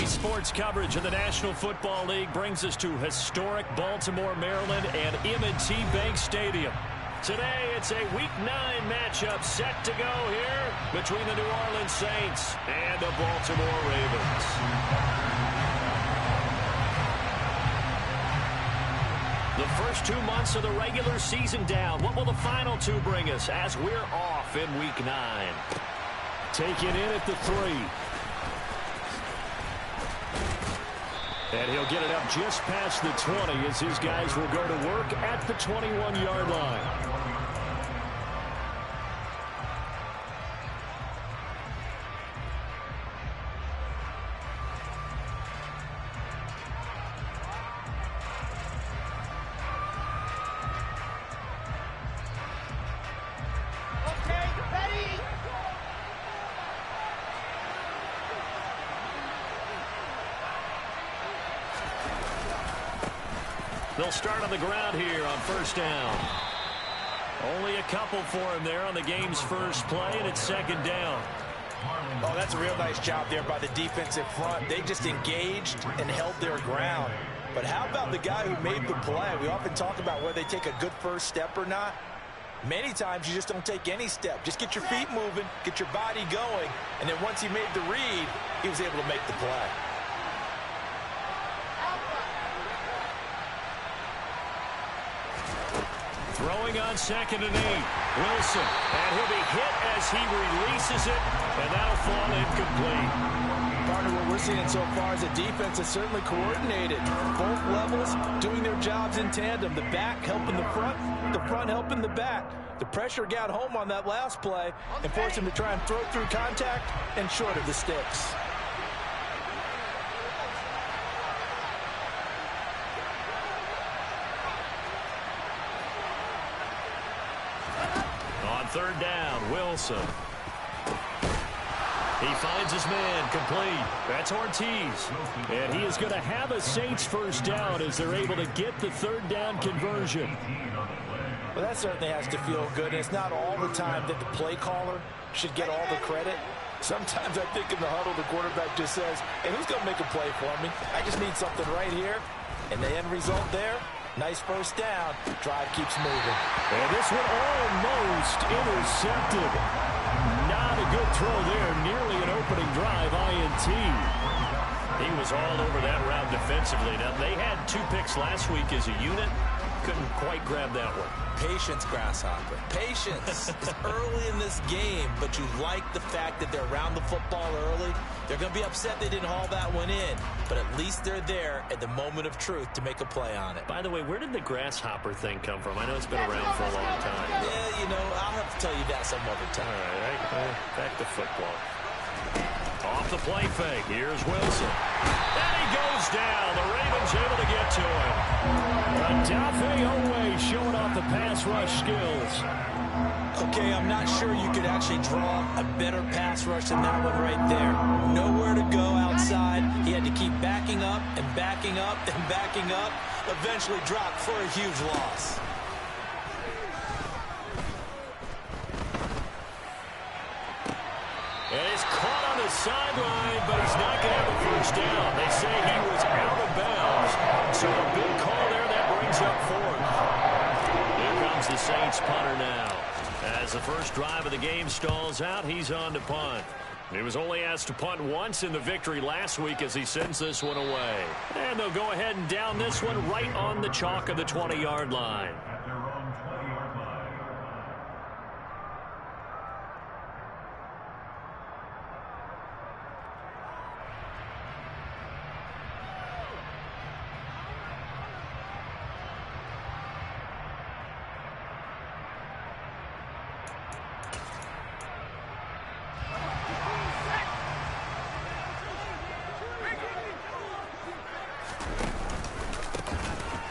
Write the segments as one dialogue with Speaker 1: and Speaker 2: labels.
Speaker 1: Today's sports coverage of the National Football League brings us to historic Baltimore, Maryland, and M&T Bank Stadium. Today, it's a Week 9 matchup set to go here between the New Orleans Saints and the Baltimore Ravens. The first 2 months of the regular season down. What will the final 2 bring us as we're off in Week 9? Taken in at the 3. And he'll get it up just past the 20 as his guys will go to work at the 21-yard line. They'll start on the ground here on first down. Only a couple for him there on the game's first play, and it's second down.
Speaker 2: Oh, that's a real nice job there by the defensive front. They just engaged and held their ground. But how about the guy who made the play? We often talk about whether they take a good first step or not. Many times you just don't take any step. Just get your feet moving, get your body going, and then once he made the read, he was able to make the play.
Speaker 1: Throwing on 2nd and 8. Wilson. And he'll be hit as he releases it. And that'll fall incomplete.
Speaker 2: Partner, what we're seeing so far is a defense that's certainly coordinated. Both levels doing their jobs in tandem. The back helping the front helping the back. The pressure got home on that last play and forced him to try and throw through contact and short of the sticks.
Speaker 1: Third down, Wilson. He finds his man, complete. That's Ortiz. And he is going to have a Saints first down as they're able to get the third down conversion.
Speaker 2: Well, that certainly has to feel good. And it's not all the time that the play caller should get all the credit. Sometimes I think in the huddle, the quarterback just says, hey, who's going to make a play for me? I just need something right here. And the end result there, nice first down. Drive keeps moving.
Speaker 1: And this one almost intercepted. Not a good throw there. Nearly an opening drive, INT. He was all over that route defensively. Now, they had 2 picks last week as a unit. Couldn't quite grab that one.
Speaker 2: Patience, Grasshopper. Patience. It's early in this game, but you like the fact that they're around the football early. They're going to be upset they didn't haul that one in, but at least they're there at the moment of truth to make a play on it.
Speaker 1: By the way, where did the grasshopper thing come from? I know it's been around for a long time.
Speaker 2: Yeah, you know, I'll have to tell you that some other time.
Speaker 1: All right, back to football. Off the play fake. Here's Wilson. And he goes down. The Ravens able to get to him. Odafe Oweh showing off the pass rush skills.
Speaker 2: Okay, I'm not sure you could actually draw a better pass rush than that one right there. Nowhere to go outside. He had to keep backing up and backing up and backing up. Eventually dropped for a huge loss.
Speaker 1: And he's caught on the sideline, but he's not going to have a first down. They say he was out of bounds. So a big call there that brings up 4th. Here comes the Saints punter now. As the first drive of the game stalls out, he's on to punt. He was only asked to punt once in the victory last week as he sends this one away. And they'll go ahead and down this one right on the chalk of the 20-yard line.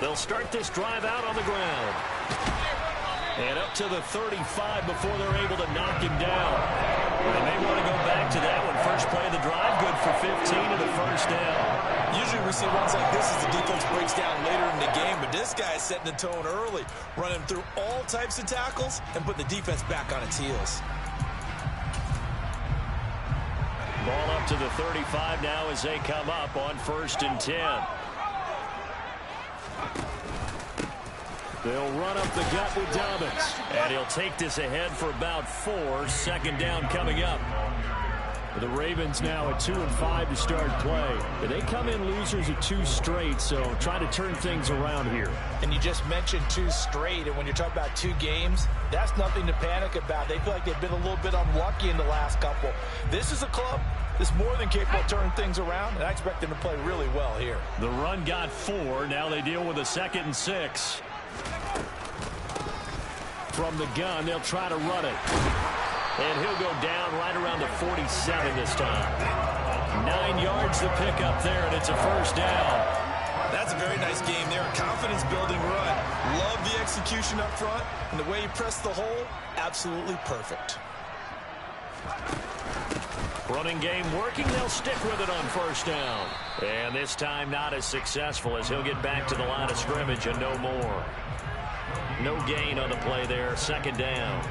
Speaker 1: They'll start this drive out on the ground. And up to the 35 before they're able to knock him down. They may want to go back to that one. First play of the drive, good for 15 and a first down.
Speaker 2: Usually we see runs like this as the defense breaks down later in the game, but this guy is setting the tone early, running through all types of tackles and putting the defense back on its heels.
Speaker 1: Ball up to the 35 now as they come up on 1st and 10. They'll run up the gut with Dobbins. And he'll take this ahead for about 4. 2nd down coming up. The Ravens now at 2-5 to start play. They come in losers of 2 straight, so trying to turn things around here.
Speaker 2: And you just mentioned 2 straight, and when you're talking about 2 games, that's nothing to panic about. They feel like they've been a little bit unlucky in the last couple. This is a club that's more than capable of turning things around, and I expect them to play really well here.
Speaker 1: The run got 4. Now they deal with a 2nd and 6. From the gun, they'll try to run it. And he'll go down right around the 47 this time. 9 yards to pick up there, and it's a 1st down.
Speaker 2: That's a very nice game there. Confidence-building run. Love the execution up front, and the way he pressed the hole, absolutely perfect.
Speaker 1: Running game working. They'll stick with it on 1st down. And this time not as successful as he'll get back to the line of scrimmage and no more. No gain on the play there. 2nd down.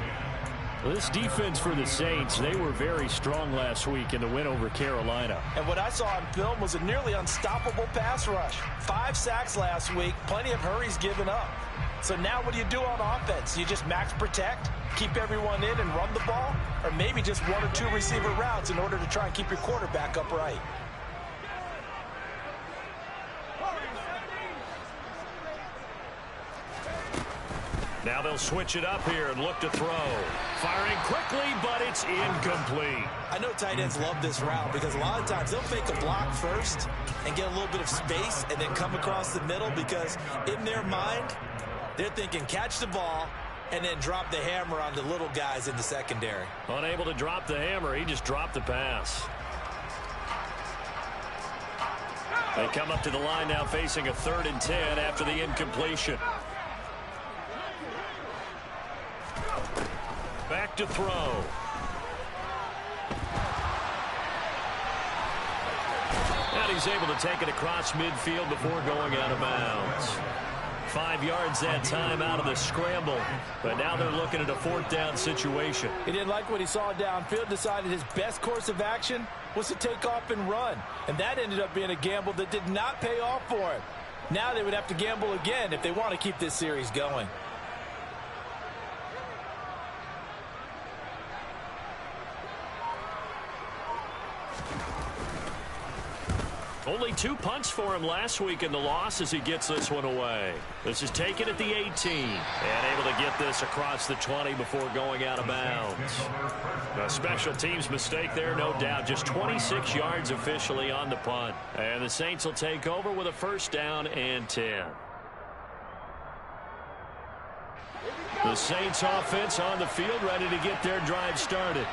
Speaker 1: Well, this defense for the Saints, they were very strong last week in the win over Carolina.
Speaker 2: And what I saw on film was a nearly unstoppable pass rush. 5 sacks last week, plenty of hurries given up. So now what do you do on offense? You just max protect, keep everyone in and run the ball, or maybe just 1 or 2 receiver routes in order to try and keep your quarterback upright.
Speaker 1: Now they'll switch it up here and look to throw. Firing quickly, but it's incomplete.
Speaker 2: I know tight ends love this route because a lot of times they'll fake a block first and get a little bit of space and then come across the middle because in their mind, they're thinking catch the ball and then drop the hammer on the little guys in the secondary.
Speaker 1: Unable to drop the hammer, he just dropped the pass. They come up to the line now facing a 3rd and 10 after the incompletion. Back to throw. And he's able to take it across midfield before going out of bounds. 5 yards that time out of the scramble. But now they're looking at a 4th down situation.
Speaker 2: He didn't like what he saw downfield, decided his best course of action was to take off and run. And that ended up being a gamble that did not pay off for him. Now they would have to gamble again if they want to keep this series going.
Speaker 1: Only 2 punts for him last week in the loss as he gets this one away. This is taken at the 18 and able to get this across the 20 before going out of bounds. A special teams mistake there, no doubt. Just 26 yards officially on the punt. And the Saints will take over with a 1st down and 10. The Saints offense on the field ready to get their drive started.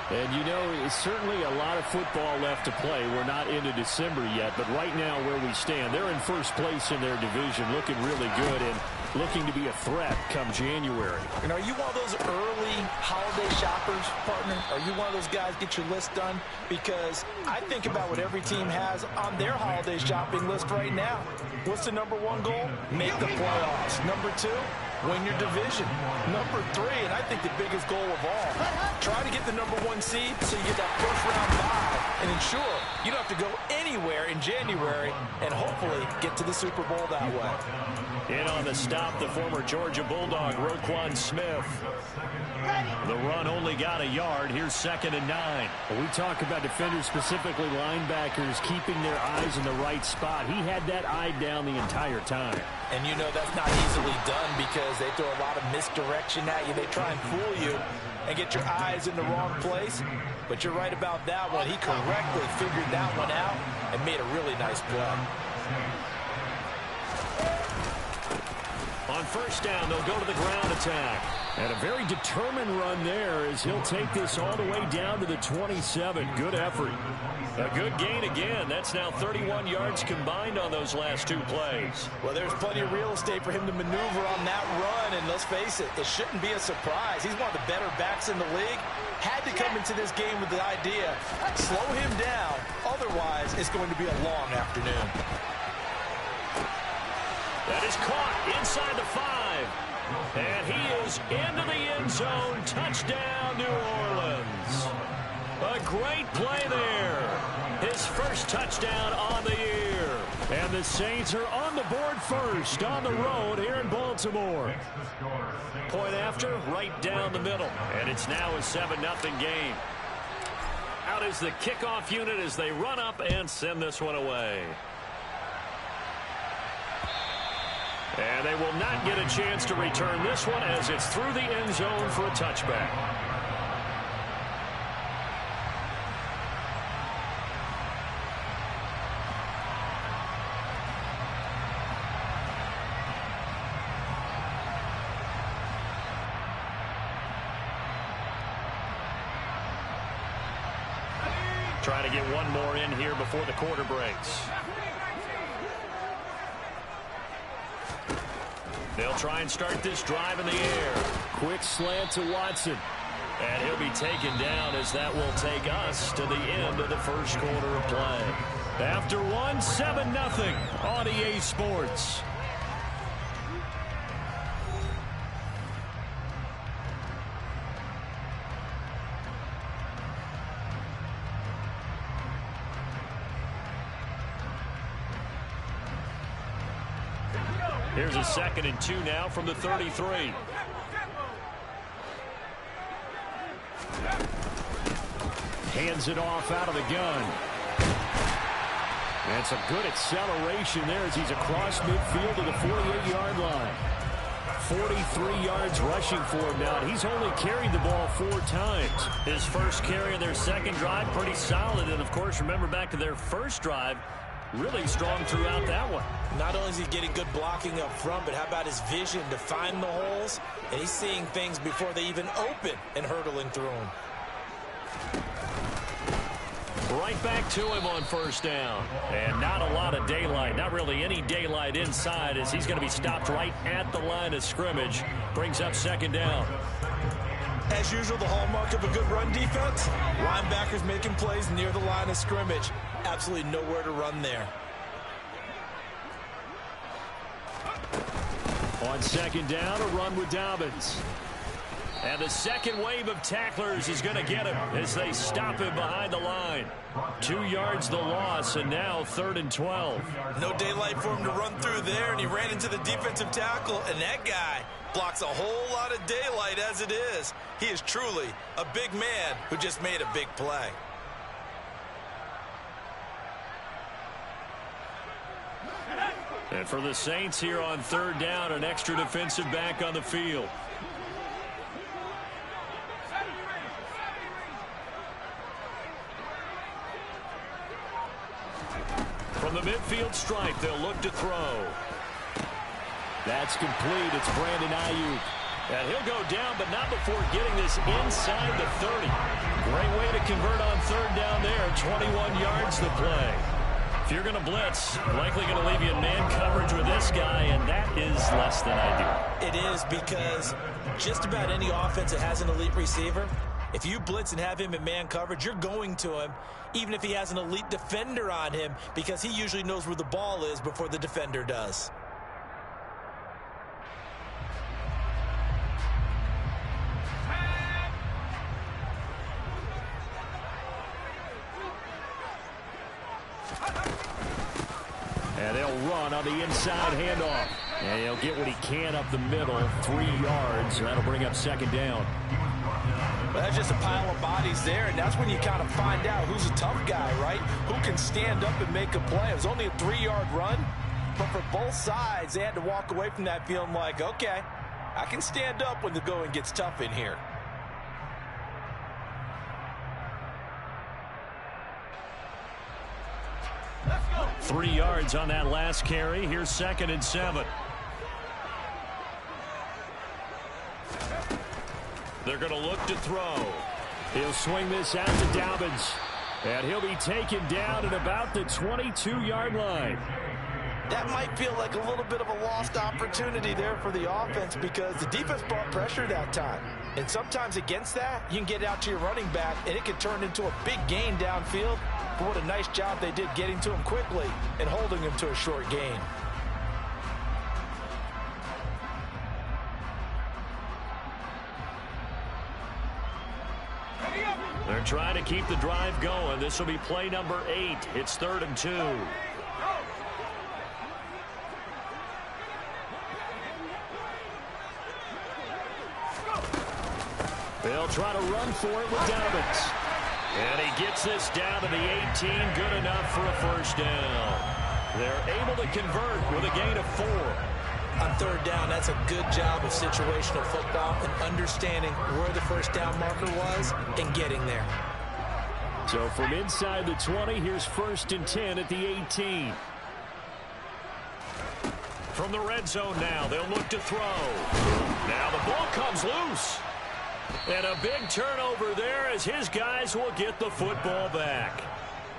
Speaker 1: And, you know, it's certainly a lot of football left to play. We're not into December yet, but right now where we stand, they're in 1st place in their division, looking really good and looking to be a threat come January.
Speaker 2: And are you one of those early holiday shoppers, partner? Are you one of those guys get your list done? Because I think about what every team has on their holiday shopping list right now. What's the #1 goal? Make the playoffs. #2, win your division. #3, and I think the biggest goal of all, try to get the #1 seed so you get that 1st round bye and ensure you don't have to go anywhere in January and hopefully get to the Super Bowl that way.
Speaker 1: In on the stop, the former Georgia Bulldog, Roquan Smith. The run only got a yard. Here's 2nd and 9.
Speaker 3: When we talk about defenders, specifically linebackers, keeping their eyes in the right spot. He had that eye down the entire time.
Speaker 2: And you know that's not easily done because they throw a lot of misdirection at you. They try and fool you and get your eyes in the wrong place. But you're right about that one. He correctly figured that one out and made a really nice play.
Speaker 1: On 1st down, they'll go to the ground attack.
Speaker 3: And a very determined run there as he'll take this all the way down to the 27. Good effort.
Speaker 1: A good gain again. That's now 31 yards combined on those last 2 plays.
Speaker 2: Well, there's plenty of real estate for him to maneuver on that run, and let's face it, it shouldn't be a surprise. He's one of the better backs in the league. Had to come into this game with the idea, slow him down, otherwise it's going to be a long afternoon.
Speaker 1: That is caught inside the 5. And he is into the end zone. Touchdown, New Orleans. A great play there. His first touchdown on the year.
Speaker 3: And the Saints are on the board first on the road here in Baltimore.
Speaker 1: Point after, right down the middle. And it's now a 7-0 game. Out is the kickoff unit as they run up and send this one away. And they will not get a chance to return this one as it's through the end zone for a touchback. Trying to get one more in here before the quarter breaks. They'll try and start this drive in the air.
Speaker 3: Quick slant to Watson.
Speaker 1: And he'll be taken down as that will take us to the end of the first quarter of play.
Speaker 3: After one, 7-0 on EA Sports.
Speaker 1: Here's a 2nd and 2 now from the 33.
Speaker 3: Hands it off out of the gun. That's a good acceleration there as he's across midfield to the 48-yard line. 43 yards rushing for him now. He's only carried the ball 4 times.
Speaker 1: His first carry in their second drive, pretty solid. And, of course, remember back to their first drive, really strong throughout that one.
Speaker 2: Not only is he getting good blocking up front, but how about his vision to find the holes? And he's seeing things before they even open and hurdling through them.
Speaker 1: Right back to him on first down. And not a lot of daylight. Not really any daylight inside as he's going to be stopped right at the line of scrimmage. Brings up 2nd down.
Speaker 2: As usual, the hallmark of a good run defense, linebackers making plays near the line of scrimmage. Absolutely nowhere to run there.
Speaker 3: On 2nd down, a run with Dobbins.
Speaker 1: And the second wave of tacklers is going to get him as they stop him behind the line. 2 yards the loss, and now 3rd and 12.
Speaker 2: No daylight for him to run through there, and he ran into the defensive tackle, and that guy blocks a whole lot of daylight as it is. He is truly a big man who just made a big play.
Speaker 1: And for the Saints here on 3rd down, an extra defensive back on the field. From the midfield stripe, they'll look to throw.
Speaker 3: That's complete. It's Brandon Ayuk.
Speaker 1: And he'll go down, but not before getting this inside the 30. Great way to convert on 3rd down there. 21 yards to play. If you're going to blitz, likely going to leave you in man coverage with this guy, and that is less than ideal.
Speaker 2: It is, because just about any offense that has an elite receiver, if you blitz and have him in man coverage, you're going to him, even if he has an elite defender on him, because he usually knows where the ball is before the defender does.
Speaker 3: And they'll run on the inside handoff. And he'll get what he can up the middle, 3 yards. That'll bring up 2nd down.
Speaker 2: Well, that's just a pile of bodies there, and that's when you kind of find out who's a tough guy, right? Who can stand up and make a play. It was only a 3-yard run, but for both sides, they had to walk away from that feeling like, okay, I can stand up when the going gets tough in here.
Speaker 1: Let's go. 3 yards on that last carry. Here's 2nd and 7. They're going to look to throw.
Speaker 3: He'll swing this out to Dobbins. And he'll be taken down at about the 22-yard line.
Speaker 2: That might feel like a little bit of a lost opportunity there for the offense, because the defense brought pressure that time. And sometimes against that, you can get out to your running back, and it can turn into a big gain downfield. But what a nice job they did getting to him quickly and holding him to a short gain.
Speaker 1: They're
Speaker 3: trying to keep the drive going. This will be play number 8. It's 3rd and 2. They'll try to run for it with Dobbins. And he gets this down to the 18. Good enough for a first down. They're able to convert with a gain of 4.
Speaker 2: On 3rd down, that's a good job of situational football and understanding where the first down marker was and getting there.
Speaker 3: So from inside the 20, here's 1st and 10 at the 18. From the red zone now, they'll look to throw. Now the ball comes loose. And a big turnover there as his guys will get the football back.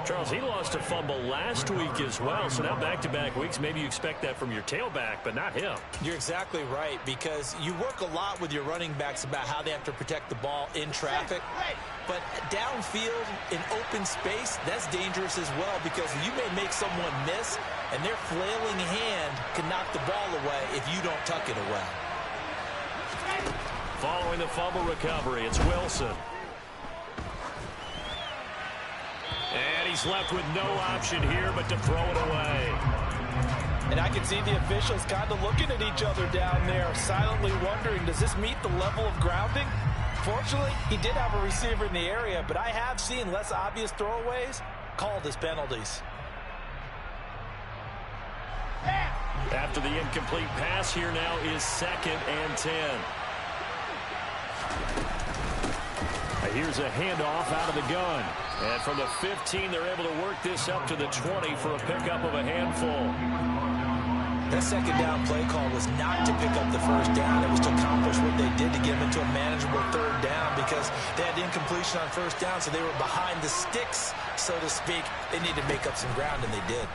Speaker 3: Charles, he lost a fumble last week as well, so now back-to-back weeks, maybe you expect that from your tailback, but not him.
Speaker 2: You're exactly right, because you work a lot with your running backs about how they have to protect the ball in traffic, but downfield in open space, that's dangerous as well, because you may make someone miss, and their flailing hand can knock the ball away if you don't tuck it away.
Speaker 3: Following the fumble recovery, it's Wilson. And he's left with no option here but to throw it away.
Speaker 2: And I can see the officials kind of looking at each other down there, silently wondering, does this meet the level of grounding? Fortunately, he did have a receiver in the area, but I have seen less obvious throwaways called as penalties.
Speaker 3: After the incomplete pass, here now is 2nd and 10. Here's a handoff out of the gun. And from the 15, they're able to work this up to the 20 for a pickup of a handful.
Speaker 2: That 2nd down play call was not to pick up the first down. It was to accomplish what they did to get them into a manageable 3rd down, because they had incompletion on 1st down, so they were behind the sticks, so to speak. They needed to make up some ground, and they did.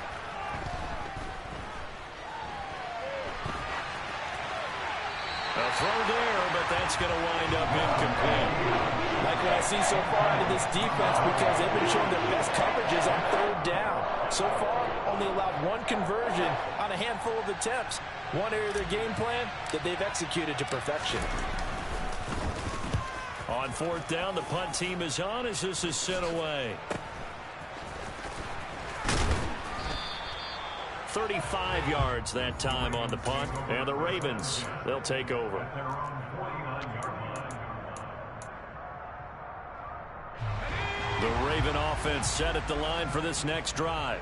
Speaker 3: A throw there, but that's going to wind up incomplete.
Speaker 2: Like what I see so far out of this defense, because they've been showing their best coverages on 3rd down. So far, only allowed 1 conversion on a handful of attempts. One area of their game plan that they've executed to perfection.
Speaker 3: On 4th down, the punt team is on as this is sent away. 35 yards that time on the punt, and the Ravens, they'll take over. The Raven offense set at the line for this next drive.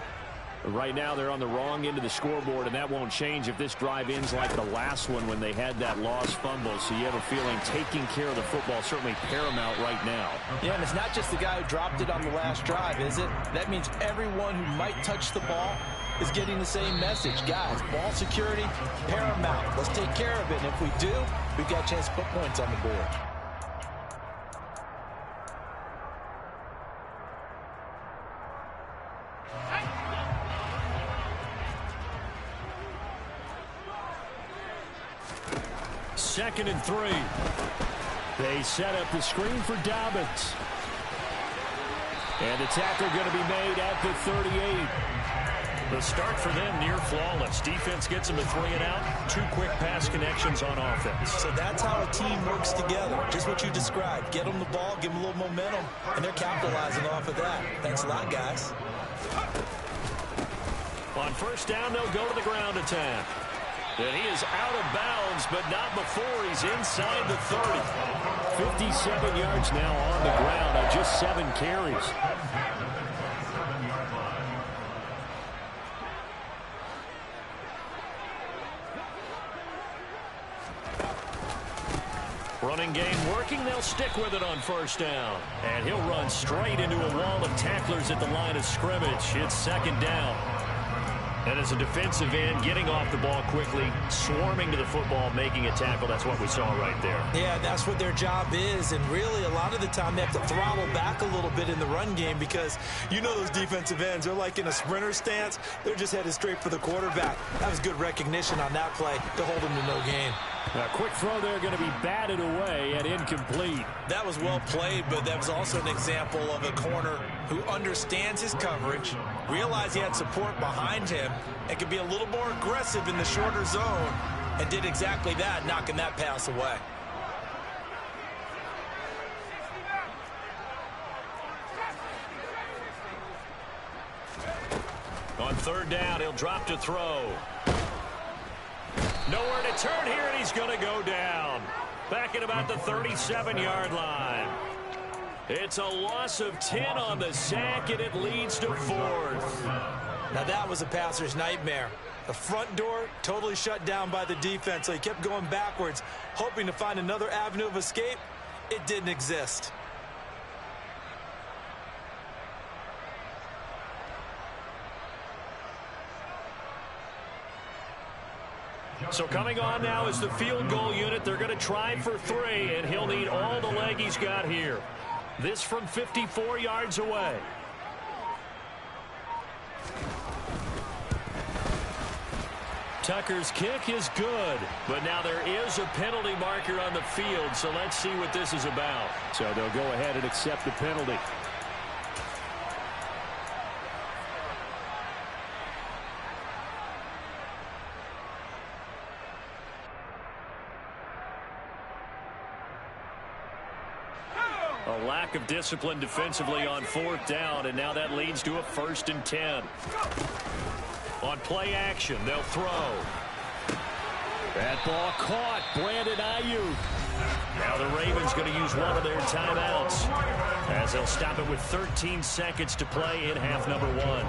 Speaker 3: Right now they're on the wrong end of the scoreboard, and that won't change if this drive ends like the last one when they had that lost fumble. So you have a feeling taking care of the football certainly paramount right now.
Speaker 2: Yeah, and it's not just the guy who dropped it on the last drive, is it? That means everyone who might touch the ball is getting the same message. Guys, ball security, paramount. Let's take care of it. And if we do, we've got a chance to put points on the board.
Speaker 3: Second and 3. They set up the screen for Dobbins. And the tackle going to be made at the 38. The start for them near flawless. Defense gets them to 3 and out. 2 quick pass connections on offense.
Speaker 2: So that's how a team works together. Just what you described. Get them the ball, give them a little momentum, and they're capitalizing off of that. Thanks a lot, guys.
Speaker 3: On 1st down, they'll go to the ground attack. And he is out of bounds, but not before he's inside the 30. 57 yards now on the ground on just 7 carries. Running game working. They'll stick with it on 1st down. And he'll run straight into a wall of tacklers at the line of scrimmage. It's 2nd down. And as a defensive end, getting off the ball quickly, swarming to the football, making a tackle, that's what we saw right there.
Speaker 2: Yeah, that's what their job is. And really, a lot of the time, they have to throttle back a little bit in the run game, because you know those defensive ends, they're like in a sprinter stance. They're just headed straight for the quarterback. That was good recognition on that play to hold him to no gain.
Speaker 3: A quick throw there going to be batted away and incomplete.
Speaker 2: That was well played, but that was also an example of a corner who understands his coverage, realized he had support behind him, and could be a little more aggressive in the shorter zone, and did exactly that, knocking that pass away.
Speaker 3: On third down, he'll drop to throw. Nowhere to turn here, and he's going to go down. Back at about the 37-yard line. It's a loss of 10 on the sack, and it leads to fourth.
Speaker 2: Now that was a passer's nightmare. The front door totally shut down by the defense, so he kept going backwards, hoping to find another avenue of escape. It didn't exist.
Speaker 3: So coming on now is the field goal unit. They're going to try for 3, and he'll need all the leg he's got here. This from 54 yards away. Tucker's kick is good, but now there is a penalty marker on the field, so let's see what this is about. So they'll go ahead and accept the penalty. A lack of discipline defensively on fourth down, and now that leads to a 1st and 10. On play action, they'll throw. That ball caught. Brandon Ayuk. Now the Ravens going to use one of their timeouts, as they'll stop it with 13 seconds to play in half number 1.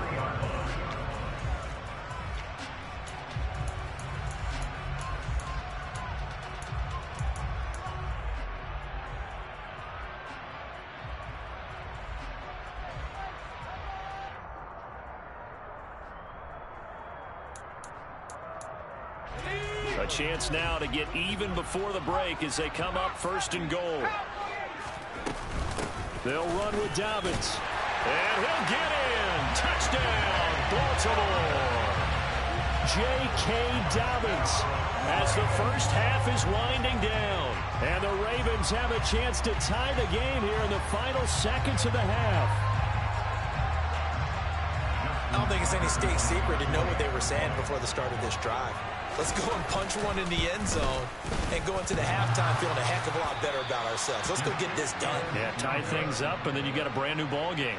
Speaker 3: A chance now to get even before the break as they come up 1st and goal. They'll run with Dobbins. And he'll get in. Touchdown, Baltimore. J.K. Dobbins as the first half is winding down. And the Ravens have a chance to tie the game here in the final seconds of the half.
Speaker 2: I don't think it's any state secret to know what they were saying before the start of this drive. Let's go and punch one in the end zone and go into the halftime feeling a heck of a lot better about ourselves. Let's go get this done.
Speaker 3: Yeah, tie things up, and then you got a brand new ball game.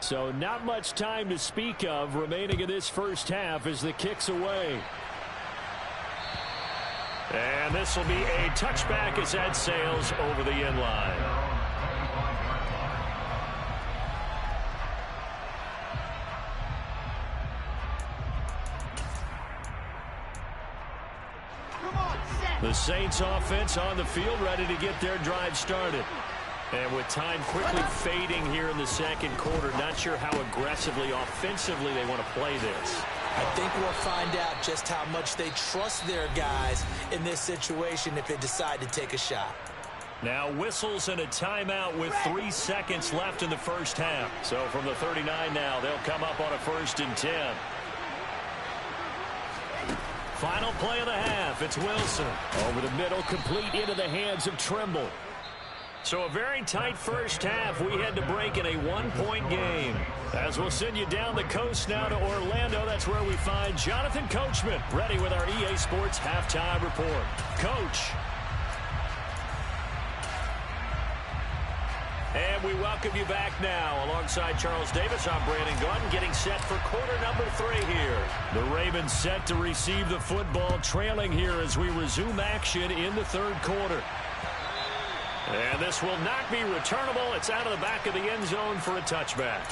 Speaker 3: So not much time to speak of remaining in this first half as the kick's away. And this will be a touchback as that sails over the end line. The Saints offense on the field ready to get their drive started. And with time quickly fading here in the second quarter, not sure how aggressively, offensively they want to play this.
Speaker 2: I think we'll find out just how much they trust their guys in this situation if they decide to take a shot.
Speaker 3: Now whistles and a timeout with 3 seconds left in the first half. So from the 39 now, they'll come up on a 1st and 10. Final play of the half. It's Wilson. Over the middle, complete into the hands of Trimble. So a very tight first half. We had to break in a 1-point game. As we'll send you down the coast now to Orlando, that's where we find Jonathan Coachman, ready with our EA Sports Halftime Report. Coach. And we welcome you back now. Alongside Charles Davis, I'm Brandon Gaudin, getting set for quarter number 3 here. The Ravens set to receive the football, trailing here as we resume action in the third quarter. And this will not be returnable. It's out of the back of the end zone for a touchback.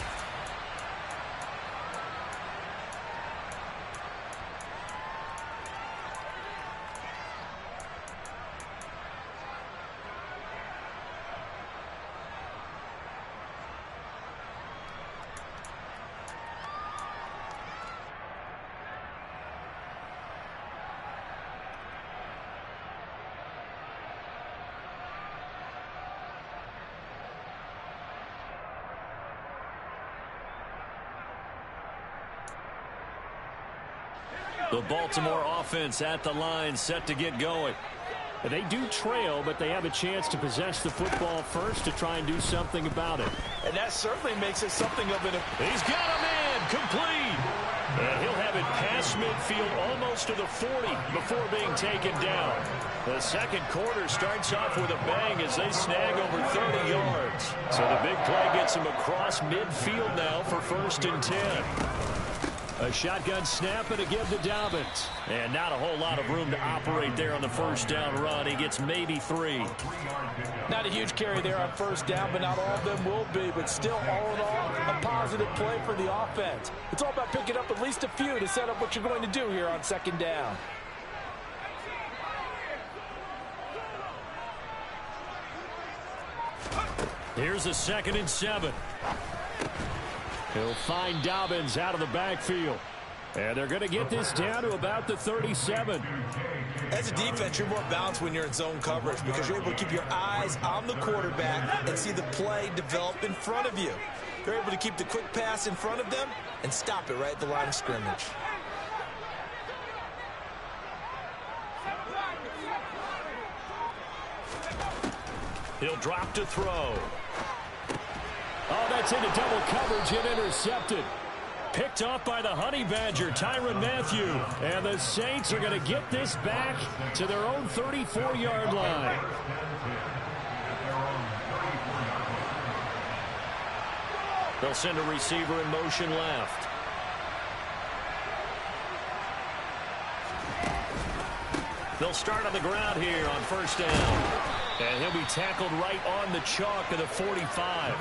Speaker 3: The Baltimore offense at the line, set to get going. They do trail, but they have a chance to possess the football first to try and do something about it.
Speaker 2: And that certainly makes it something of an...
Speaker 3: He's got a man complete. And he'll have it past midfield almost to the 40 before being taken down. The second quarter starts off with a bang as they snag over 30 yards. So the big play gets him across midfield now for 1st and 10. A shotgun snap and a give to Dobbins. And not a whole lot of room to operate there on the first down run. He gets maybe 3.
Speaker 2: Not a huge carry there on first down, but not all of them will be. But still, all in all, a positive play for the offense. It's all about picking up at least a few to set up what you're going to do here on 2nd down.
Speaker 3: Here's a 2nd and 7. He'll find Dobbins out of the backfield. And they're going to get this down to about the 37.
Speaker 2: As a defense, you're more balanced when you're in zone coverage because you're able to keep your eyes on the quarterback and see the play develop in front of you. You're able to keep the quick pass in front of them and stop it right at the line of scrimmage.
Speaker 3: He'll drop to throw. Oh, that's into double coverage and intercepted. Picked off by the Honey Badger, Tyrann Mathieu. And the Saints are going to get this back to their own 34-yard line. They'll send a receiver in motion left. They'll start on the ground here on 1st down. And he'll be tackled right on the chalk of the 45.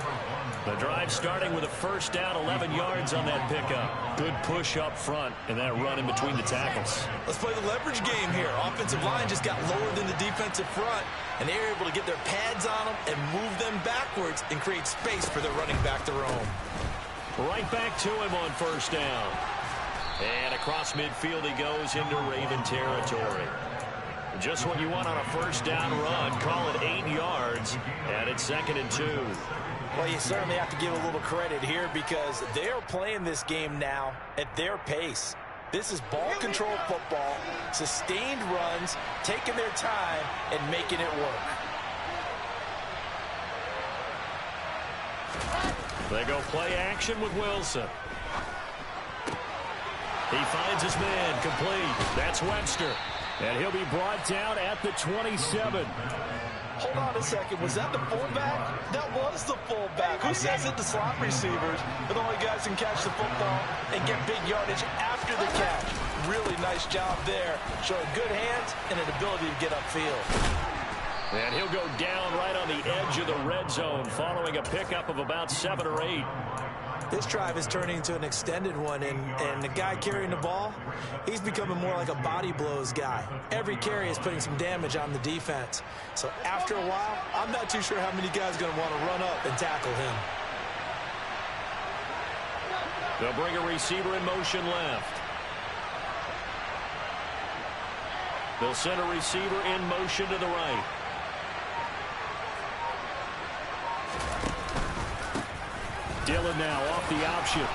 Speaker 3: The drive starting with a 1st down, 11 yards on that pickup. Good push up front and that run in between the tackles.
Speaker 2: Let's play the leverage game here. Offensive line just got lower than the defensive front, and they were able to get their pads on them and move them backwards and create space for their running back to roam.
Speaker 3: Right back to him on 1st down. And across midfield he goes into Raven territory. Just what you want on a 1st down run. Call it 8 yards, and it's 2nd and 2.
Speaker 2: Well, you certainly have to give a little credit here because they are playing this game now at their pace. This is ball control football, sustained runs, taking their time, and making it work.
Speaker 3: They go play action with Wilson. He finds his man complete. That's Webster. And he'll be brought down at the 27.
Speaker 2: Hold on a second. Was that the fullback? That was the fullback. Who says it? The slot receivers are the only guys who can catch the football and get big yardage after the catch. Really nice job there, showing good hands and an ability to get upfield.
Speaker 3: And he'll go down right on the edge of the red zone following a pickup of about 7 or 8.
Speaker 2: This drive is turning into an extended one, and the guy carrying the ball, he's becoming more like a body blows guy. Every carry is putting some damage on the defense. So after a while, I'm not too sure how many guys are going to want to run up and tackle him.
Speaker 3: They'll bring a receiver in motion left. They'll send a receiver in motion to the right. Dillon now off the option.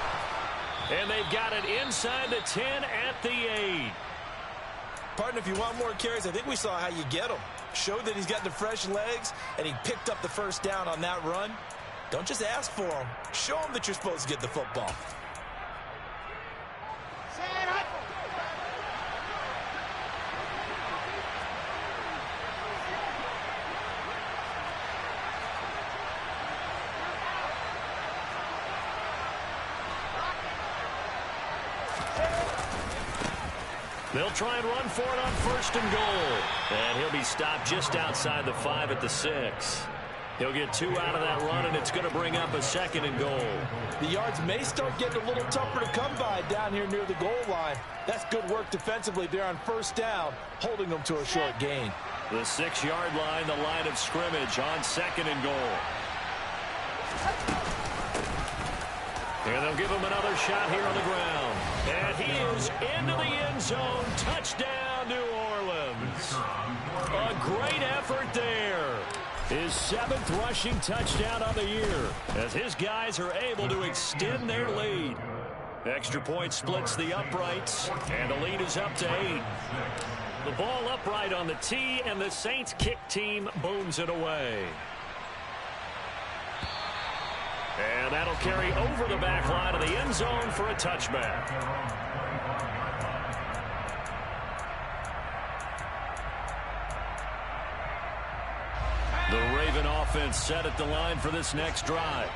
Speaker 3: And they've got it inside the 10 at the 8.
Speaker 2: Partner, if you want more carries, I think we saw how you get them. Showed that he's got the fresh legs, and he picked up the 1st down on that run. Don't just ask for them. Show them that you're supposed to get the football.
Speaker 3: They'll try and run for it on 1st and goal. And he'll be stopped just outside the 5 at the 6. He'll get 2 out of that run, and it's going to bring up a 2nd and goal.
Speaker 2: The yards may start getting a little tougher to come by down here near the goal line. That's good work defensively there on 1st down, holding them to a short gain.
Speaker 3: The 6-yard line, the line of scrimmage on 2nd and goal. And they'll give him another shot here on the ground. And he is into the end zone. Touchdown, New Orleans. A great effort there. His 7th rushing touchdown of the year as his guys are able to extend their lead. Extra point splits the uprights, and the lead is up to 8. The ball upright on the tee, and the Saints kick team booms it away. And that'll carry over the back line of the end zone for a touchback. The Raven offense set at the line for this next drive.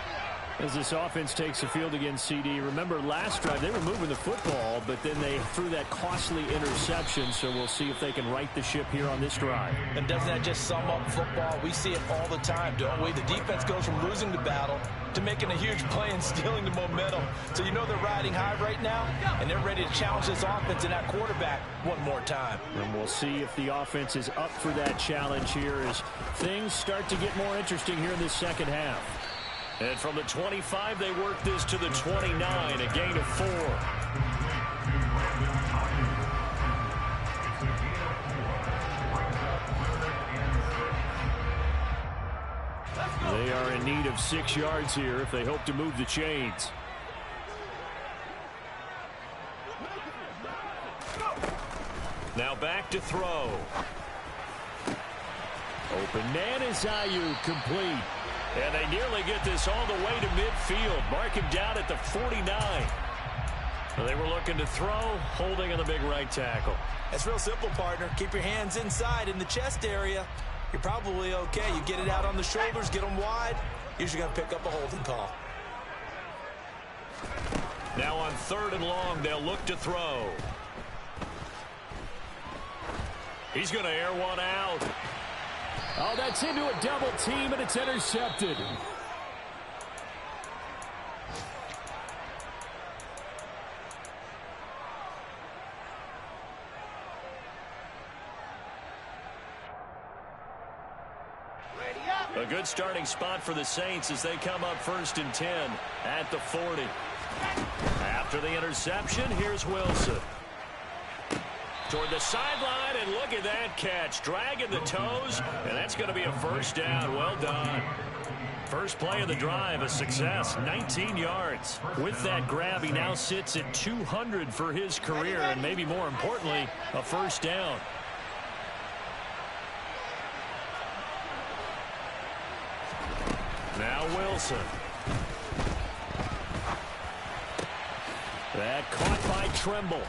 Speaker 3: As this offense takes the field against CD, remember last drive they were moving the football, but then they threw that costly interception, so we'll see if they can right the ship here on this drive.
Speaker 2: And doesn't that just sum up football? We see it all the time, don't we? The defense goes from losing the battle to making a huge play and stealing the momentum. So you know they're riding high right now, and they're ready to challenge this offense and that quarterback one more time.
Speaker 3: And we'll see if the offense is up for that challenge here as things start to get more interesting here in this second half. And from the 25, they work this to the 29, a gain of 4. They are in need of 6 yards here if they hope to move the chains. Now back to throw. Open man is Ayuk, complete. And they nearly get this all the way to midfield. Mark him down at the 49. They were looking to throw, holding on the big right tackle.
Speaker 2: It's real simple, partner. Keep your hands inside in the chest area. You're probably okay. You get it out on the shoulders, get them wide. Usually going to pick up a holding call.
Speaker 3: Now on 3rd and long, they'll look to throw. He's going to air one out. Oh, that's into a double team, and it's intercepted. A good starting spot for the Saints as they come up 1st and 10 at the 40. After the interception, here's Wilson. Toward the sideline, and look at that catch. Dragging the toes, and that's going to be a first down. Well done. First play of the drive, a success, 19 yards. With that grab, he now sits at 200 for his career, and maybe more importantly, a first down. Now Wilson. That caught by Tremble.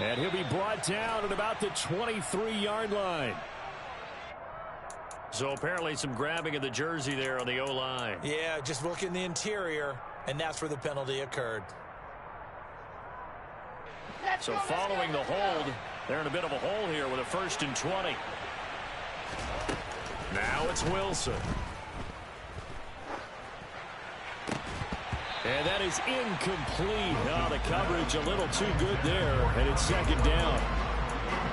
Speaker 3: And he'll be brought down at about the 23-yard line. So apparently some grabbing of the jersey there on the O-line.
Speaker 2: Yeah, just look in the interior, and that's where the penalty occurred.
Speaker 3: So following the hold, they're in a bit of a hole here with a 1st and 20. Now it's Wilson. And that is incomplete. Oh, the coverage a little too good there, and it's 2nd down.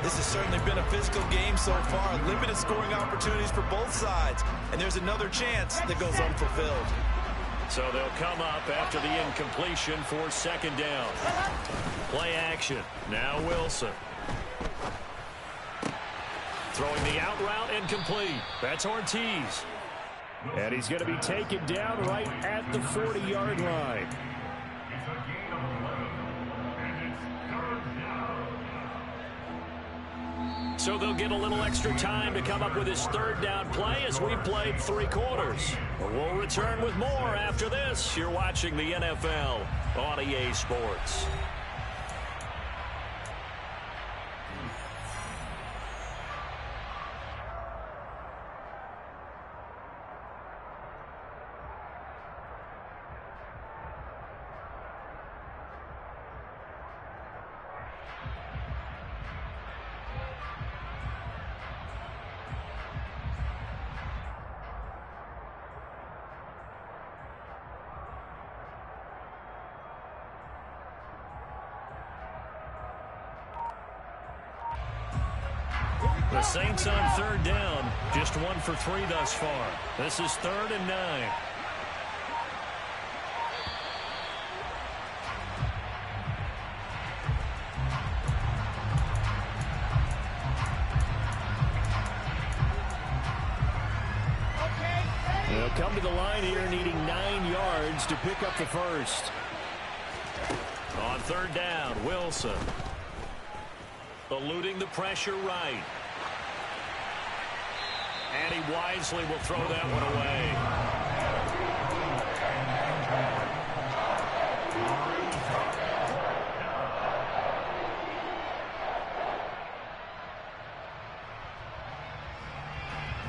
Speaker 2: This has certainly been a physical game so far. Limited scoring opportunities for both sides. And there's another chance that goes unfulfilled.
Speaker 3: So they'll come up after the incompletion for 2nd down. Play action. Now Wilson. Throwing the out route incomplete. That's Ortiz. And he's going to be taken down right at the 40-yard line. So they'll get a little extra time to come up with his 3rd down play as we've played 3 quarters. We'll return with more after this. You're watching the NFL on EA Sports. The Saints on 3rd down, just 1 for 3 thus far. This is 3rd and 9. They'll come to the line here needing 9 yards to pick up the first. On 3rd down, Wilson. Eluding the pressure right. And he wisely will throw that one away.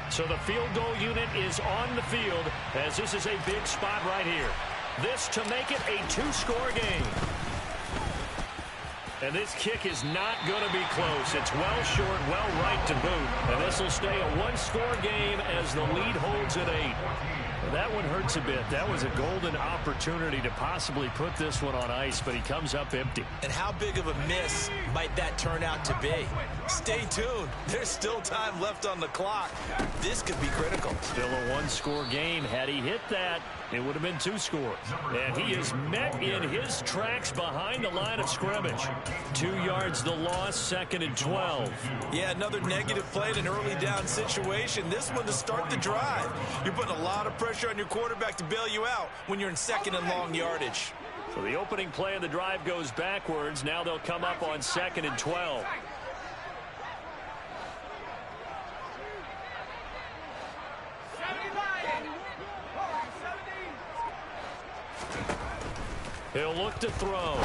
Speaker 3: So the field goal unit is on the field as this is a big spot right here. This to make it a two-score game. And this kick is not going to be close. It's well short, well right to boot. And this will stay a one-score game as the lead holds at 8. That one hurts a bit. That was a golden opportunity to possibly put this one on ice, but he comes up empty.
Speaker 2: And how big of a miss might that turn out to be? Stay tuned. There's still time left on the clock. This could be critical.
Speaker 3: Still a one-score game. Had he hit that, it would have been 2 scores. And he is met in his tracks behind the line of scrimmage. 2 yards the loss, 2nd and 12.
Speaker 2: Yeah, another negative play in an early down situation. This one to start the drive. You're putting a lot of pressure on your quarterback to bail you out when you're in 2nd and long yardage.
Speaker 3: So the opening play of the drive goes backwards. Now they'll come up on 2nd and 12. He'll look to throw.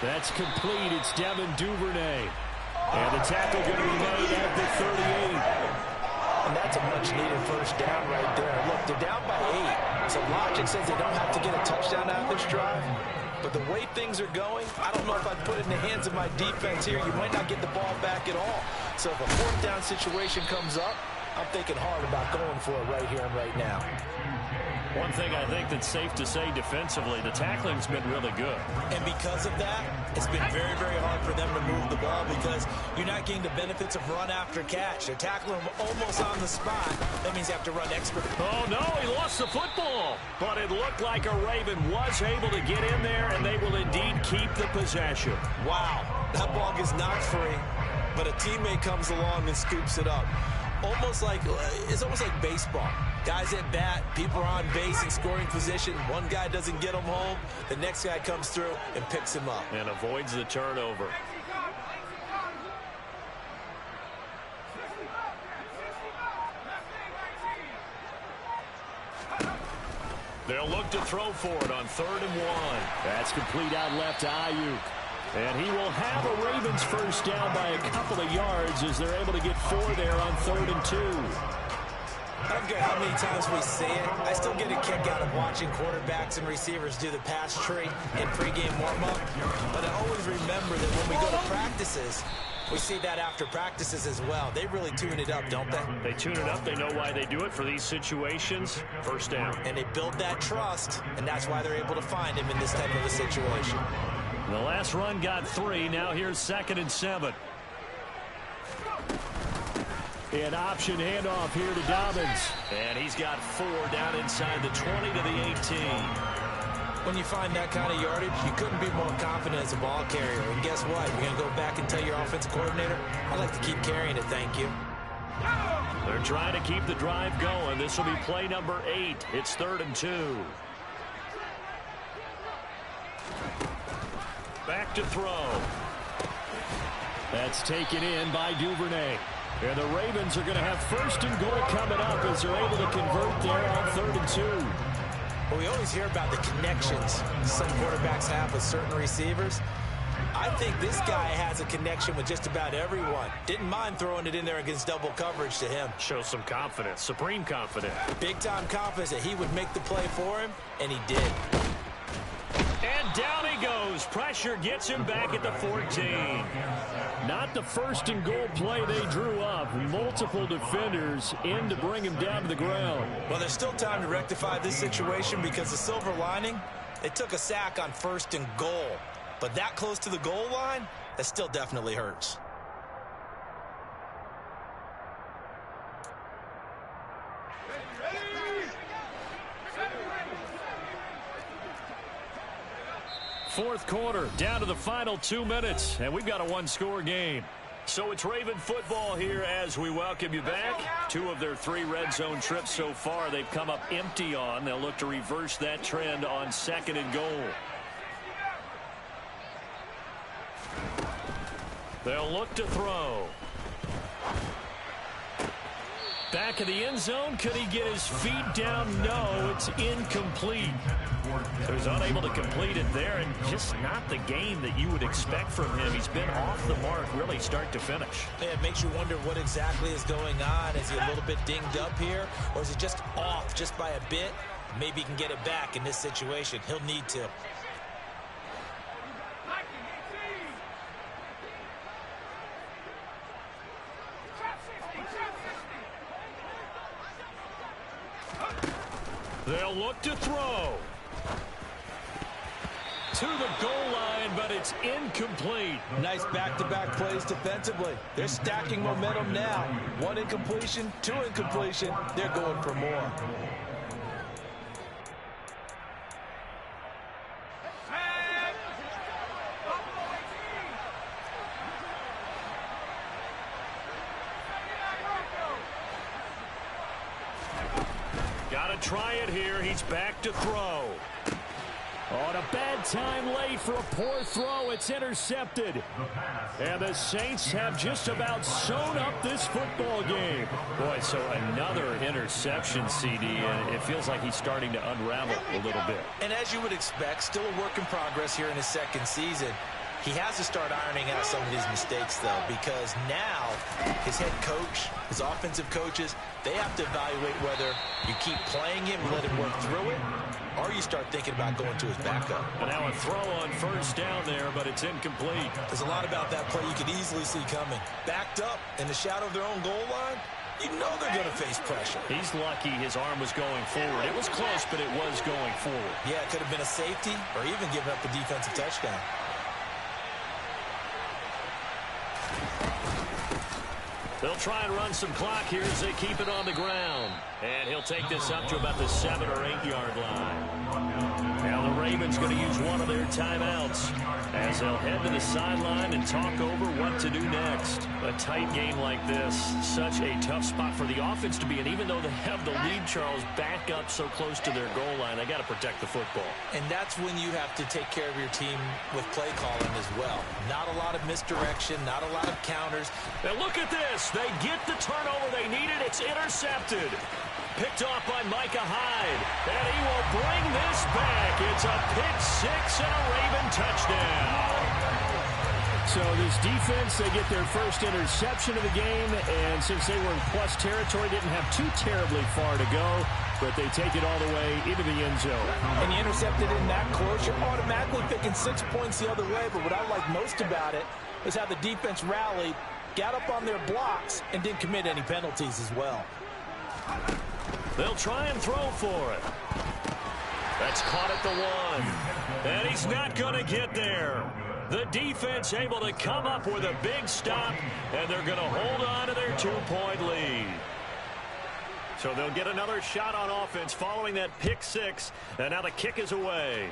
Speaker 3: That's complete. It's Devin Duvernay. And the tackle going to be made at the 38.
Speaker 2: And that's a much-needed first down right there. Look, they're down by 8. So logic says they don't have to get a touchdown out of this drive. But the way things are going, I don't know if I'd put it in the hands of my defense here. You might not get the ball back at all. So if a 4th down situation comes up, I'm thinking hard about going for it right here and right now.
Speaker 3: One thing I think that's safe to say defensively, the tackling's been really good.
Speaker 2: And because of that, it's been very, very hard for them to move the ball because you're not getting the benefits of run after catch. They're tackling them almost on the spot. That means you have to run extra.
Speaker 3: Oh, no, he lost the football. But it looked like a Raven was able to get in there, and they will indeed keep the possession.
Speaker 2: Wow, that ball gets knocked free, but a teammate comes along and scoops it up. It's almost like baseball. Guys at bat, people are on base in scoring position. One guy doesn't get him home. The next guy comes through and picks him up.
Speaker 3: And avoids the turnover. They'll look to throw for it on 3rd and 1. That's complete out left to Ayuk. And he will have a Ravens first down by a couple of yards as they're able to get 4 there on 3rd and 2.
Speaker 2: I don't care how many times we see it. I still get a kick out of watching quarterbacks and receivers do the pass tree in pregame warm-up. But I always remember that when we go to practices, we see that after practices as well. They really tune it up, don't they?
Speaker 3: They tune it up. They know why they do it for these situations. First down.
Speaker 2: And they build that trust, and that's why they're able to find him in this type of a situation.
Speaker 3: The last run got 3. Now here's 2nd and 7. An option handoff here to Dobbins. And he's got 4 down inside the 20 to the 18.
Speaker 2: When you find that kind of yardage, you couldn't be more confident as a ball carrier. And guess what? You're going to go back and tell your offensive coordinator, I'd like to keep carrying it, thank you.
Speaker 3: They're trying to keep the drive going. This will be play number 8. It's 3rd and 2. Back to throw. That's taken in by Duvernay. And the Ravens are going to have 1st and goal coming up as they're able to convert there on 3rd and 2.
Speaker 2: Well, we always hear about the connections some quarterbacks have with certain receivers. I think this guy has a connection with just about everyone. Didn't mind throwing it in there against double coverage to him.
Speaker 3: Shows some confidence, supreme confidence.
Speaker 2: Big-time confidence that he would make the play for him, and he did.
Speaker 3: And down he goes. Pressure gets him back at the 14. Not the 1st and goal play they drew up. Multiple defenders in to bring him down to the ground.
Speaker 2: Well, there's still time to rectify this situation because the silver lining, they took a sack on 1st and goal. But that close to the goal line, that still definitely hurts.
Speaker 3: Fourth quarter, down to the final 2 minutes, and we've got a one-score game. So it's Raven football here as we welcome you back. 2 of their 3 red zone trips so far they've come up empty on. They'll look to reverse that trend on 2nd and goal. They'll look to throw. Back of the end zone. Could he get his feet down? No, it's incomplete. So he's unable to complete it there, and just not the game that you would expect from him. He's been off the mark really start to finish.
Speaker 2: Yeah, it makes you wonder what exactly is going on. Is he a little bit dinged up here, or is it just off just by a bit? Maybe he can get it back in this situation. He'll need to.
Speaker 3: They'll look to throw. To the goal line, but it's incomplete.
Speaker 2: Nice back-to-back plays defensively. They're stacking momentum now. One incompletion, two incompletion. They're going for more.
Speaker 3: Got to try it here. He's back to throw. On a bad time late for a poor throw. It's intercepted. And the Saints have just about sewn up this football game. Boy, so another interception, CD, and it feels like he's starting to unravel a little bit.
Speaker 2: And as you would expect, still a work in progress here in his second season. He has to start ironing out some of these mistakes, though, because now his head coach, his offensive coaches, they have to evaluate whether you keep playing him and let him work through it, or you start thinking about going to his backup.
Speaker 3: And now a throw on first down there, but it's incomplete.
Speaker 2: There's a lot about that play you could easily see coming. Backed up in the shadow of their own goal line, you know they're going to face pressure.
Speaker 3: He's lucky his arm was going forward. It was close, but it was going forward.
Speaker 2: Yeah, it could have been a safety or even giving up a defensive touchdown.
Speaker 3: They'll try and run some clock here as they keep it on the ground. And he'll take this up to about the 7 or 8 yard line. Now the Ravens going to use one of their timeouts as they'll head to the sideline and talk over what to do next. A tight game like this, such a tough spot for the offense to be in. Even though they have the lead, Charles, back up so close to their goal line, they got to protect the football.
Speaker 2: And that's when you have to take care of your team with play calling as well. Not a lot of misdirection, not a lot of counters.
Speaker 3: Now look at this. They get the turnover they needed. It's intercepted. Picked off by Micah Hyde. And he will bring this back. It's a pick six and a Raven touchdown. So this defense, they get their first interception of the game. And since they were in plus territory, didn't have too terribly far to go. But they take it all the way into the end zone.
Speaker 2: And you intercepted in that close, you're automatically picking 6 points the other way. But what I like most about it is how the defense rallied, got up on their blocks, and didn't commit any penalties as well.
Speaker 3: They'll try and throw for it. That's caught at the 1. And he's not going to get there. The defense able to come up with a big stop, and they're going to hold on to their 2-point lead. So they'll get another shot on offense following that pick six, and now the kick is away.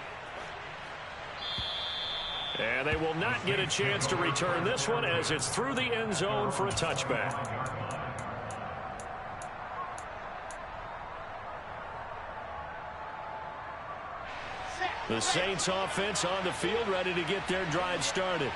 Speaker 3: And they will not get a chance to return this one as it's through the end zone for a touchback. The Saints offense on the field ready to get their drive started.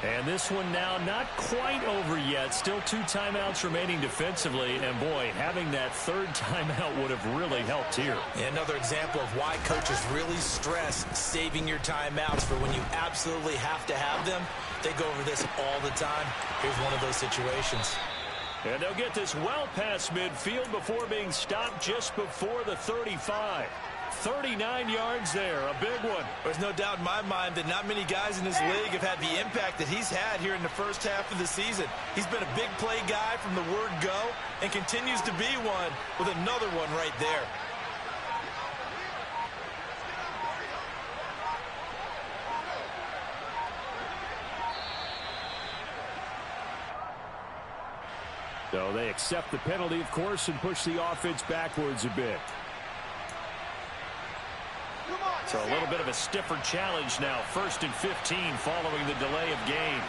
Speaker 3: And this one now not quite over yet. Still 2 timeouts remaining defensively. And, boy, having that third timeout would have really helped here.
Speaker 2: Yeah, another example of why coaches really stress saving your timeouts for when you absolutely have to have them. They go over this all the time. Here's one of those situations.
Speaker 3: And they'll get this well past midfield before being stopped just before the 35. 39 yards there, a big one.
Speaker 2: There's no doubt in my mind that not many guys in this league have had the impact that he's had here in the first half of the season. He's been a big play guy from the word go and continues to be one with another one right there.
Speaker 3: So they accept the penalty, of course, and push the offense backwards a bit. So a little bit of a stiffer challenge now. 1st and 15 following the delay of game.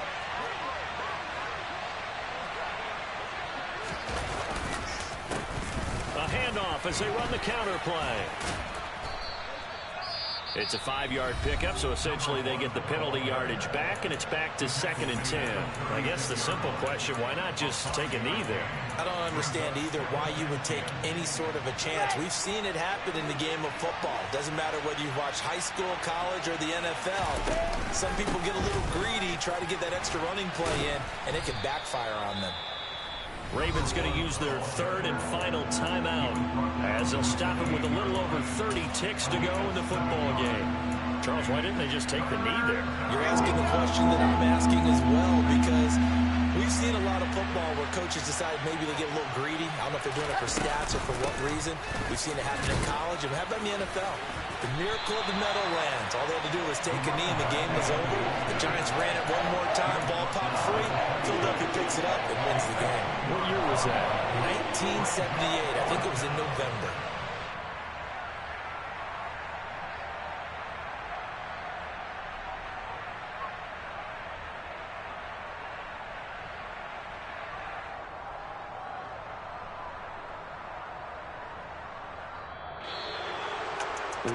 Speaker 3: A handoff as they run the counter play. It's a 5-yard pickup, so essentially they get the penalty yardage back, and it's back to 2nd and 10. I guess the simple question, why not just take a knee there?
Speaker 2: I don't understand either why you would take any sort of a chance. We've seen it happen in the game of football. Doesn't matter whether you've watched high school, college, or the NFL. Some people get a little greedy, try to get that extra running play in, and it can backfire on them.
Speaker 3: Ravens going to use their 3rd and final timeout as they'll stop it with a little over 30 ticks to go in the football game. Charles, why didn't they just take the knee there?
Speaker 2: You're asking the question that I'm asking as well, because we've seen a lot of football where coaches decide maybe they get a little greedy. I don't know if they're doing it for stats or for what reason. We've seen it happen in college, and how about in the NFL? The miracle of the Meadowlands. All they had to do was take a knee and the game was over. The Giants ran it one more time. Ball popped free. Philadelphia picks it up and wins the game.
Speaker 3: What year was that?
Speaker 2: 1978. I think it was in November.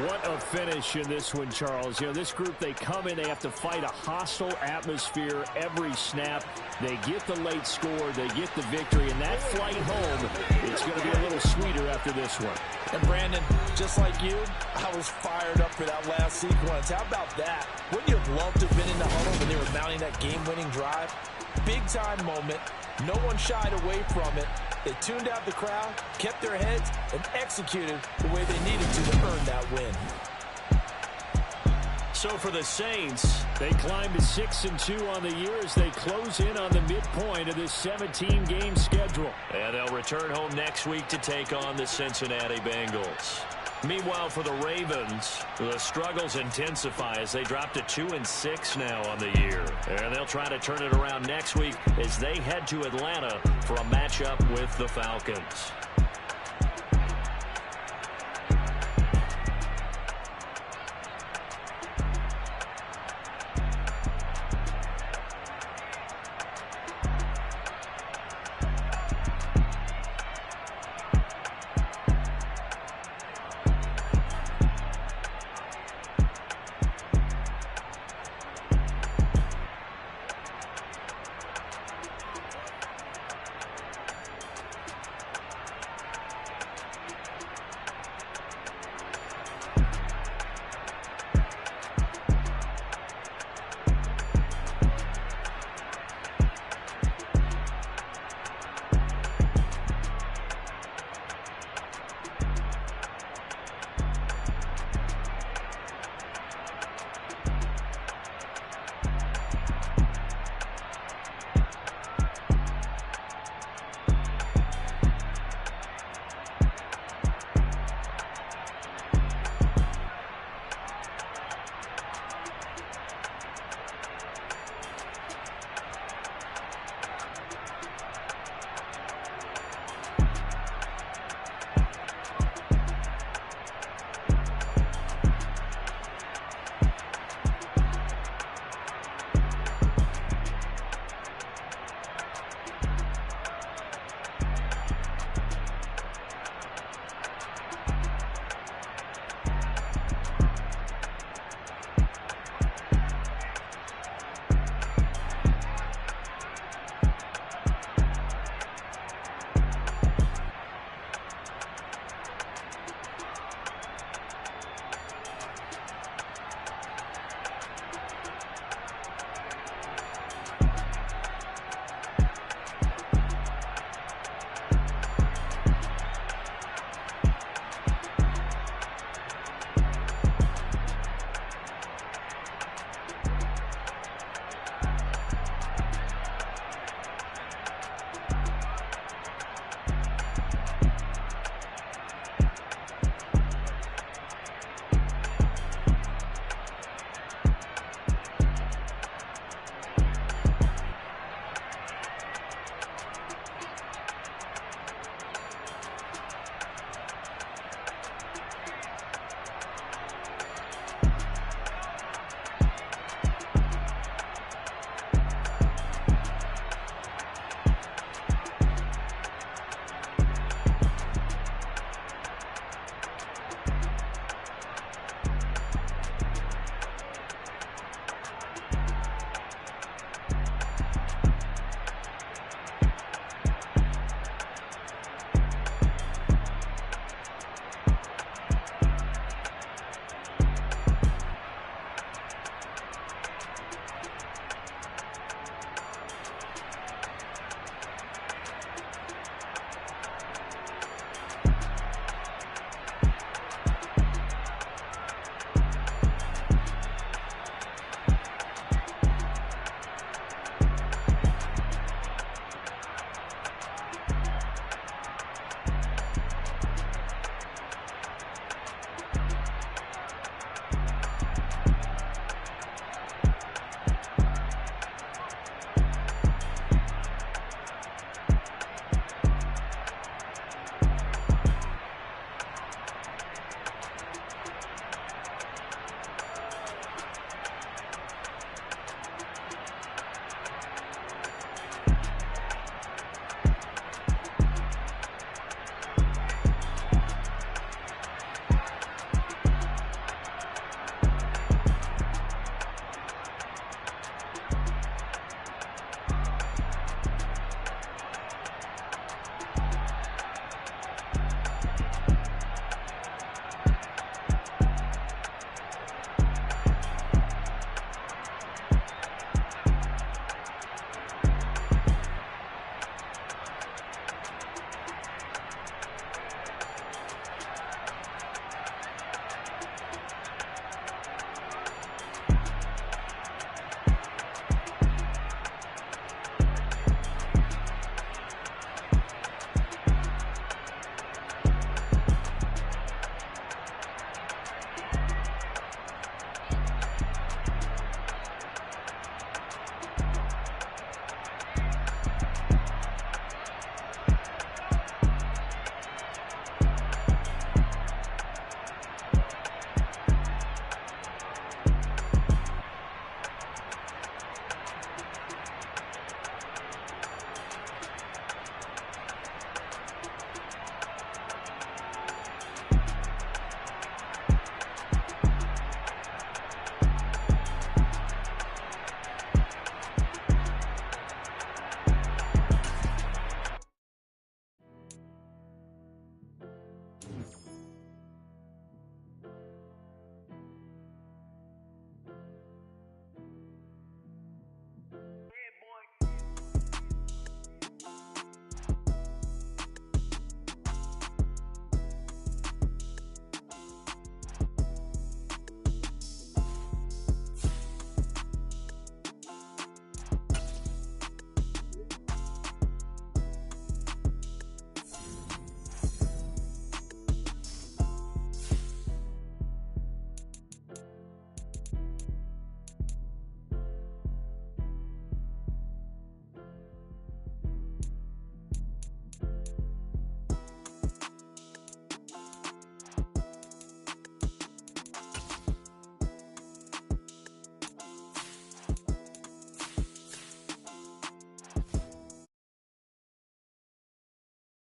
Speaker 3: What a finish in this one, Charles. You know, this group, they come in, they have to fight a hostile atmosphere every snap. They get the late score, they get the victory, and that flight home, it's going to be a little sweeter after this one.
Speaker 2: And Brandon, just like you, I was fired up for that last sequence. How about that? Wouldn't you have loved to have been in the huddle when they were mounting that game-winning drive? Big-time moment. No one shied away from it. They tuned out the crowd, kept their heads, and executed the way they needed to earn that win.
Speaker 3: So for the Saints, they climb to 6-2 on the year as they close in on the midpoint of this 17-game schedule. And they'll return home next week to take on the Cincinnati Bengals. Meanwhile, for the Ravens, the struggles intensify as they drop to 2-6 now on the year. And they'll try to turn it around next week as they head to Atlanta for a matchup with the Falcons.